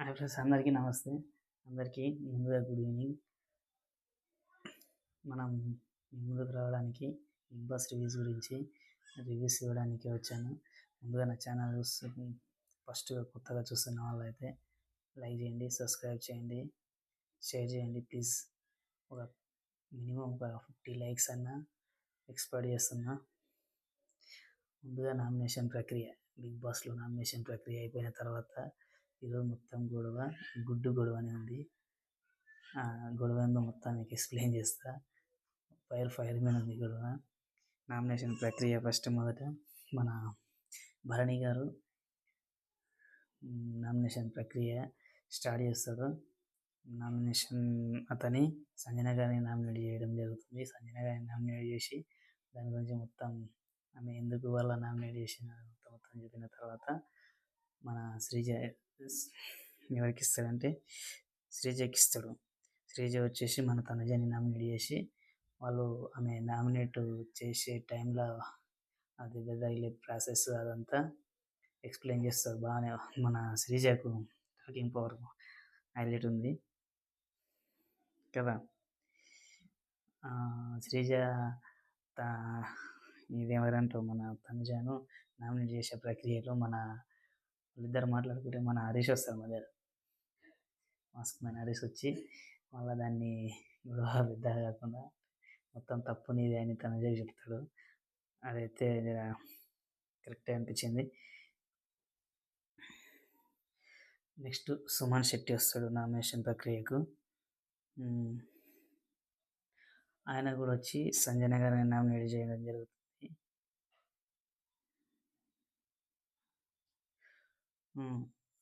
Hi friends, అందరికీ నమస్తే. అందరికీ ముందుగా గుడ్ ఈవినింగ్. మనం మీ ముందుకు రావడానికి బిగ్ బాస్ రివ్యూస్ గురించి రివ్యూస్ ఇవ్వడానికి వచ్చాను. ముందుగా నా ఛానల్ ఫస్ట్గా కొత్తగా చూస్తున్న వాళ్ళైతే లైక్ చేయండి, సబ్స్క్రైబ్ చేయండి, షేర్ చేయండి ప్లీజ్. ఒక మినిమం ఒక 50 లైక్స్ అన్నా ఎక్స్పెక్ట్ చేస్తున్నా. ముందుగా నామినేషన్ ప్రక్రియ, బిగ్ బాస్లో నామినేషన్ ప్రక్రియ అయిపోయిన తర్వాత ఈరోజు మొత్తం గుడ్డు గొడవ అని ఉంది. గొడవ ఏందో మొత్తం మీకు ఎక్స్ప్లెయిన్ చేస్తా. ఫైర్ మీద ఉంది గొడవ. నామినేషన్ ప్రక్రియ ఫస్ట్ మొదట మన భరణి గారు నామినేషన్ ప్రక్రియ స్టార్ట్ చేస్తారు. నామినేషన్ అతని సంజన గారిని నామినేట్ చేయడం జరుగుతుంది. సంజన గారిని నామినేట్ చేసి దాని గురించి మొత్తం ఆమె ఎందుకు వాళ్ళ నామినేట్ చేసిన మొత్తం చెప్పిన తర్వాత మన శ్రీజ ఎవరికి ఇస్తాడంటే శ్రీజకి ఇస్తాడు. శ్రీజ వచ్చేసి మన తనుజని నామినేట్ చేసి వాళ్ళు ఆమె నామినేట్ చేసే టైంలో అది తగిలే ప్రాసెస్ అదంతా ఎక్స్ప్లెయిన్ చేస్తారు బాగానే. మన శ్రీజకు టాకింగ్ పవర్ హైలైట్ ఉంది కదా. శ్రీజ ఇదేమరంటారు, మన తనుజను నామినేట్ చేసే ప్రక్రియలో వాళ్ళిద్దరు మాట్లాడుకుంటే మన హరీష్ వస్తారు మధ్యలో. మాస్క్ మ్యాన్ హరీష్ వచ్చి మళ్ళీ దాన్ని గొడవ పెద్ద కాకుండా మొత్తం తప్పు నీదే అని తనుజ చెప్తాడు. అదైతే కరెక్టే అనిపించింది. నెక్స్ట్ సుమన్ శెట్టి వస్తాడు నామినేషన్ ప్రక్రియకు. ఆయన కూడా వచ్చి సంజన గారిని నామినేట్ చేయడం జరుగుతుంది.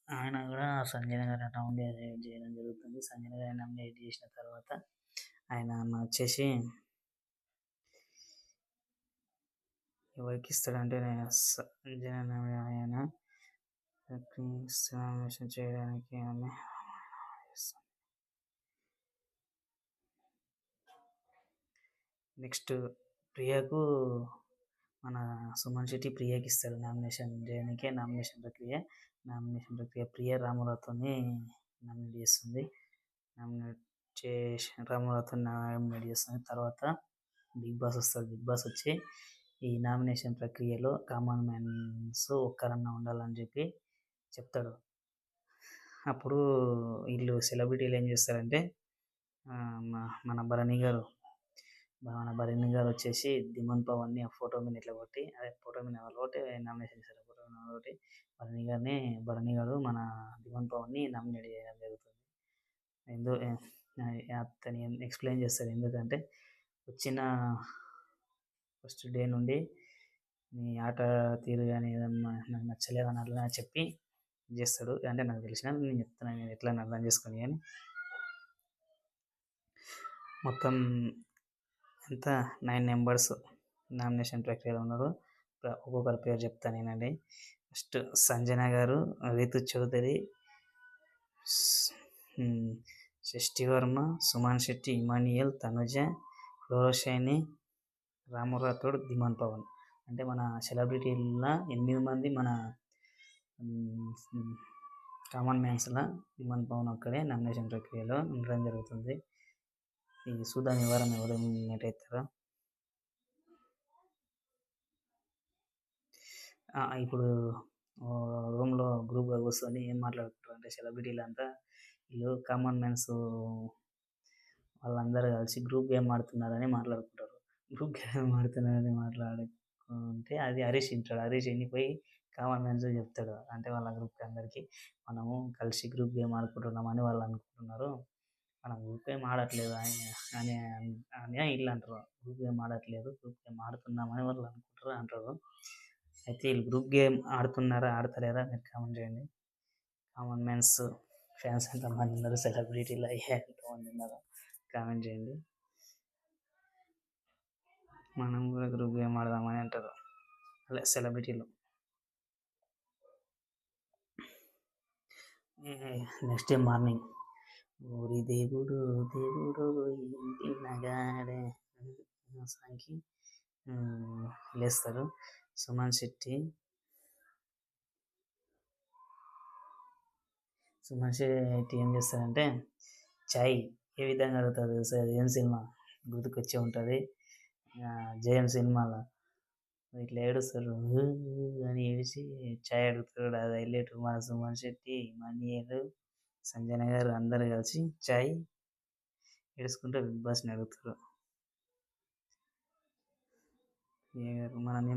ఆయన కూడా సంజన గారిని నామినేట్ చేయడం జరుగుతుంది. సంజన గారిని నామినేట్ చేసిన తర్వాత ఆయన వచ్చేసి ఎవరికి ఇస్తాడంటే సంజన ఆయన నామినేషన్ చేయడానికి ఆమె నెక్స్ట్ ప్రియకు మన సుమన్ శెట్టి ప్రియకి ఇస్తాడు నామినేషన్ చేయడానికి. నామినేషన్ ప్రక్రియ ప్రియ రాములతోని నామినేట్ చేస్తుంది. నామినేట్ చేసి రాములతో నామినేట్ చేస్తుంది. తర్వాత బిగ్ బాస్ వస్తాడు. బిగ్ బాస్ వచ్చి ఈ నామినేషన్ ప్రక్రియలో కామన్ మ్యాన్స్ ఒక్కరన్నా ఉండాలని చెప్పి చెప్తాడు. అప్పుడు వీళ్ళు సెలబ్రిటీలు ఏం చేస్తారంటే మన భరణి గారు వచ్చేసి దిమన్ పవన్ని ఆ ఫోటో మీద ఇట్లా కొట్టి, అదే ఫోటో మీద ఒకటి నామినేషన్ చేశారు. ఫోటో మీద ఒకటి భరణి గారు మన దిమన్ పవన్ని నామినేట్ చేయడం జరుగుతుంది. అతని ఎక్స్ప్లెయిన్ చేస్తారు. ఎందుకంటే వచ్చిన ఫస్ట్ డే నుండి నీ ఆట తీరు కానీ ఏదన్నా నాకు నచ్చలేదని అట్లా చెప్పి చేస్తాడు. అంటే నాకు తెలిసిన నేను చెప్తున్నాను, నేను ఎట్లా అర్థం చేసుకొని. కానీ మొత్తం ఎంత 9 మెంబర్స్ నామినేషన్ ప్రక్రియలో ఉన్నారు. ఒక్కొక్కరి పేరు చెప్తాను నేనండి. ఫస్ట్ సంజన గారు, రితు చౌదరి, షష్ఠివర్మ, సుమన్ శెట్టి, ఇమానియల్, తనుజ, ఫ్లోరోషైని, రాము రాథోడ్, దిమన్ పవన్. అంటే మన సెలబ్రిటీల 8 మంది మన కామన్ మ్యాన్స్లో దిమన్ పవన్ ఒక్కడే నామినేషన్ ప్రక్రియలో ఉండడం జరుగుతుంది. ఈ చూద్దాం వివరం ఎవరు ఎలిమినేట్ అవుతారో. ఇప్పుడు రూమ్లో గ్రూప్గా కూర్చొని ఏం మాట్లాడుకుంటారు అంటే సెలబ్రిటీలు అంతా వీళ్ళు కామన్ మ్యాన్స్ వాళ్ళందరూ కలిసి గ్రూప్ గేమ్ ఆడుతున్నారని మాట్లాడుకుంటారు. గ్రూప్ గేమ్ ఆడుతున్నారని మాట్లాడుకుంటే అది హరీష్ వింటాడు. హరీష్ వినిపోయి కామన్ మ్యాన్స్ చెప్తాడు. అంటే వాళ్ళ గ్రూప్కి అందరికీ మనము కలిసి గ్రూప్ గేమ్ ఆడుకుంటున్నామని వాళ్ళు అనుకుంటున్నారు. మనం గ్రూప్ గేమ్ ఆడట్లేదు అని వీళ్ళు అంటారు. గ్రూప్ గేమ్ ఆడట్లేదు, గ్రూప్ గేమ్ ఆడుతున్నామని వాళ్ళు అనుకుంటారు అంటారు. అయితే వీళ్ళు గ్రూప్ గేమ్ ఆడుతున్నారా ఆడతలేరా మీరు కామెంట్ చేయండి. కామన్ మ్యాన్స్ ఫ్యాన్స్ ఎంతమంది ఉన్నారు, సెలబ్రిటీలు అయ్యే ఎంతమంది ఉన్నారు కామెంట్ చేయండి. మనం కూడా గ్రూప్ గేమ్ ఆడదామని అంటారు అలా సెలబ్రిటీలు. నెక్స్ట్ డే మార్నింగ్ ఊరి దేవుడు ఇంటి నగాడే సాంగ్కి లేస్తారు. సుమన్ సుమన్ శెట్టి ఏం చేస్తారంటే చాయ్ ఏ విధంగా అడుగుతారు తెలుసా? అది ఏం సినిమా గుర్తుకొచ్చే ఉంటుంది. జయం సినిమాలో ఇట్లా ఏడుస్తారు అని ఏడిచి చాయ్ అడుగుతారు. అది హైలైట్. మన సుమన్ శెట్టి, మణియేలు, సంజన గారు అందరు కలిసి చాయ్ ఏడుచుకుంటూ బిగ్ బాస్ని అడుగుతారు. మనం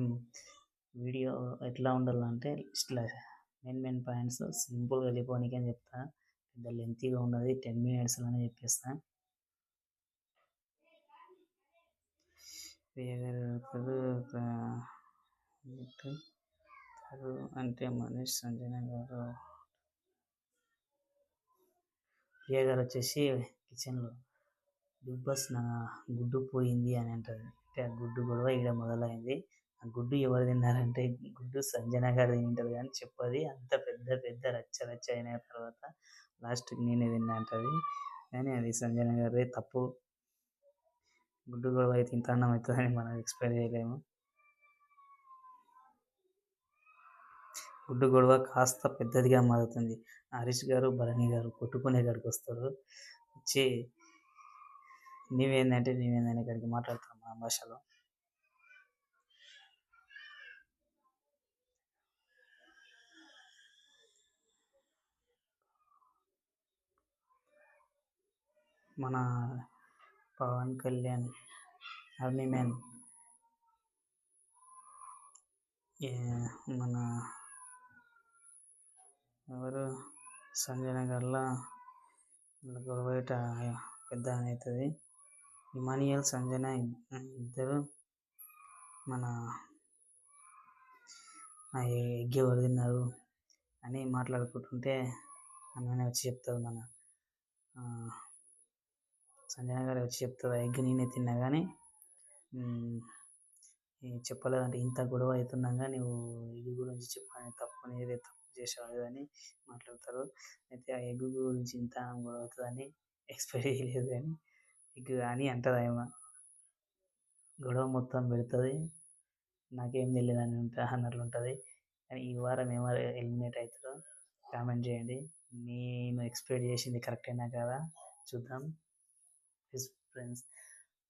వీడియో ఎట్లా ఉండాలంటే ఇట్లా మెయిన్ పాయింట్స్ సింపుల్గా వెళ్ళిపోవడానికి అని చెప్తా. పెద్ద లెంతీగా ఉన్నది 10 మినిట్స్లోనే చెప్పేస్తా. ప్రియ గారు అంటే మనీష్ సంజన గారు ప్రియ గారు వచ్చేసి కిచెన్లో బిగ్ బాస్ నా గుడ్డు పోయింది అని అంటారు. అంటే ఆ గుడ్డు గొడవ ఇక్కడ మొదలైంది. ఆ గుడ్డు ఎవరు తిన్నారంటే గుడ్డు సంజన గారు తింటారు కానీ చెప్పది. అంత పెద్ద పెద్ద రచ్చ రచ్చ అయిన తర్వాత లాస్ట్కి నేనే తిన్నా అంటది. కానీ అది సంజన గారి తప్పు. గుడ్డు గొడవ అయితే ఇంత అన్నం అవుతుందని మనం ఎక్స్పెక్ట్ చేయలేము. గుడ్డు గొడవ కాస్త పెద్దదిగా మారుతుంది. హరీష్ గారు, భరణి గారు కొట్టుకునే కాడికి వస్తారు. వచ్చి నీవేందంటే కాడికి మాట్లాడతాం మా భాషలో. మన పవన్ కళ్యాణ్ ఆర్మీ మ్యాన్ మన ఎవరు సంజన గారిలా గొడవ పెద్ద అవుతుంది. ఇమానియల్, సంజన ఇద్దరు మన ఎగ్ ఎవరు తిన్నారు అని మాట్లాడుకుంటుంటే ఆమెనే వచ్చి చెప్తుంది. మన సంజన గారు వచ్చి చెప్తుంది ఎగ్ నేనే తిన్నా కానీ చెప్పలేదంటే ఇంత గొడవ అవుతున్నాగా నువ్వు ఎగ్ గురించి చెప్పని తప్పు నీదే తప్పు చేసావు అని మాట్లాడతారు. అయితే ఆ ఎగ్ గురించి ఇంత గొడవ అవుతుందని ఎక్స్పెక్ట్ చేయలేదు కానీ ఎగ్ అని అంటుంది. ఆమె గొడవ మొత్తం పెడుతుంది. నాకేం తెలియదు అని అన్నట్లు ఉంటుంది. కానీ ఈ వారం ఎవరు ఎలిమినేట్ అవుతారో కామెంట్ చేయండి. నేను ఎక్స్పెక్ట్ చేసింది కరెక్టేనా కదా చూద్దాం. ప్లీజ్ ఫ్రెండ్స్,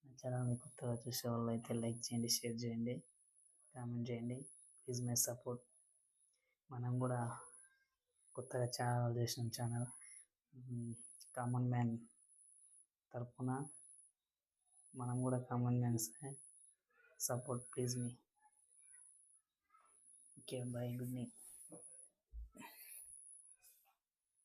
నా ఛానల్ని కొత్తగా చూసే వాళ్ళు అయితే లైక్ చేయండి, షేర్ చేయండి, కామెంట్ చేయండి. Please my support. మనం కూడా కొత్తగా ఛానల్ చేసిన ఛానల్ కామన్ మ్యాన్ తరఫున మనం కూడా కామన్ మ్యాన్స్ సపోర్ట్ ప్లీజ్ మీ. Okay, bye, good night.